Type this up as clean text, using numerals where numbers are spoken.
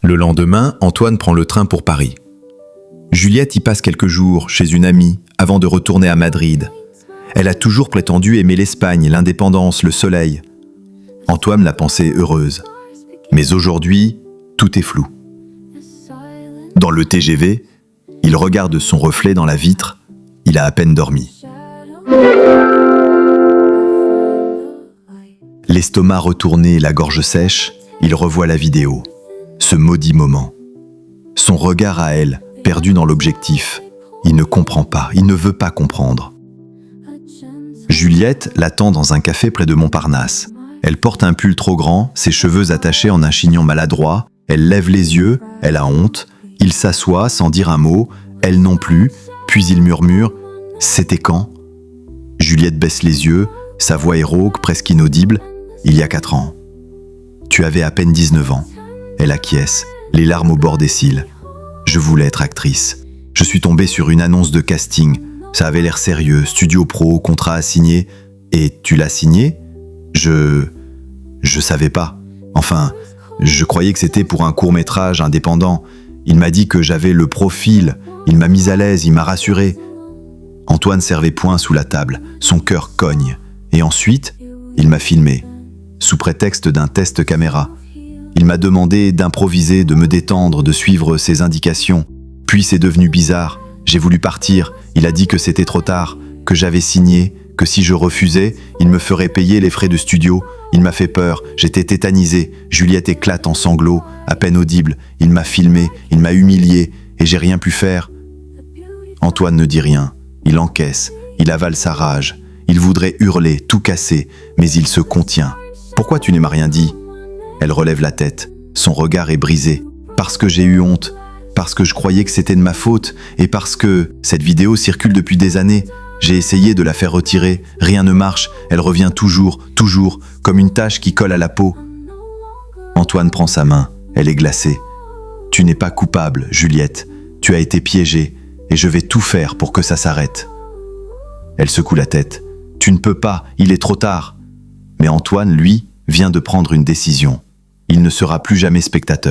Le lendemain, Antoine prend le train pour Paris. Juliette y passe quelques jours chez une amie avant de retourner à Madrid. Elle a toujours prétendu aimer l'Espagne, l'indépendance, le soleil. Antoine l'a pensée heureuse. Mais aujourd'hui, tout est flou. Dans le TGV, il regarde son reflet dans la vitre. Il a à peine dormi. L'estomac retourné, la gorge sèche, il revoit la vidéo. Ce maudit moment. Son regard à elle, perdu dans l'objectif. Il ne comprend pas, il ne veut pas comprendre. Juliette l'attend dans un café près de Montparnasse. Elle porte un pull trop grand, ses cheveux attachés en un chignon maladroit. Elle lève les yeux, elle a honte. Il s'assoit sans dire un mot, elle non plus. Puis il murmure « C'était quand ?» Juliette baisse les yeux, sa voix est rauque, presque inaudible. « Il y a 4 ans. Tu avais à peine 19 ans. » Elle acquiesce, les larmes au bord des cils. « Je voulais être actrice. Je suis tombée sur une annonce de casting. Ça avait l'air sérieux, studio pro, contrat à signer. Et tu l'as signé ? Je savais pas. Enfin, je croyais que c'était pour un court-métrage indépendant. Il m'a dit que j'avais le profil. Il m'a mise à l'aise, il m'a rassuré. » Antoine serre les poings sous la table. Son cœur cogne. Et ensuite, il m'a filmé, sous prétexte d'un test caméra. Il m'a demandé d'improviser, de me détendre, de suivre ses indications. Puis c'est devenu bizarre. J'ai voulu partir. Il a dit que c'était trop tard, que j'avais signé, que si je refusais, il me ferait payer les frais de studio. Il m'a fait peur. J'étais tétanisé. Juliette éclate en sanglots, à peine audible. Il m'a filmé, il m'a humilié, et j'ai rien pu faire. Antoine ne dit rien. Il encaisse. Il avale sa rage. Il voudrait hurler, tout casser, mais il se contient. « Pourquoi tu ne m'as rien dit ?» Elle relève la tête. Son regard est brisé. « Parce que j'ai eu honte. Parce que je croyais que c'était de ma faute. Et parce que cette vidéo circule depuis des années. J'ai essayé de la faire retirer. Rien ne marche. Elle revient toujours, comme une tache qui colle à la peau. » Antoine prend sa main. Elle est glacée. « Tu n'es pas coupable, Juliette. Tu as été piégée. Et je vais tout faire pour que ça s'arrête. » Elle secoue la tête. « Tu ne peux pas, il est trop tard. » Mais Antoine, lui, vient de prendre une décision. Il ne sera plus jamais spectateur.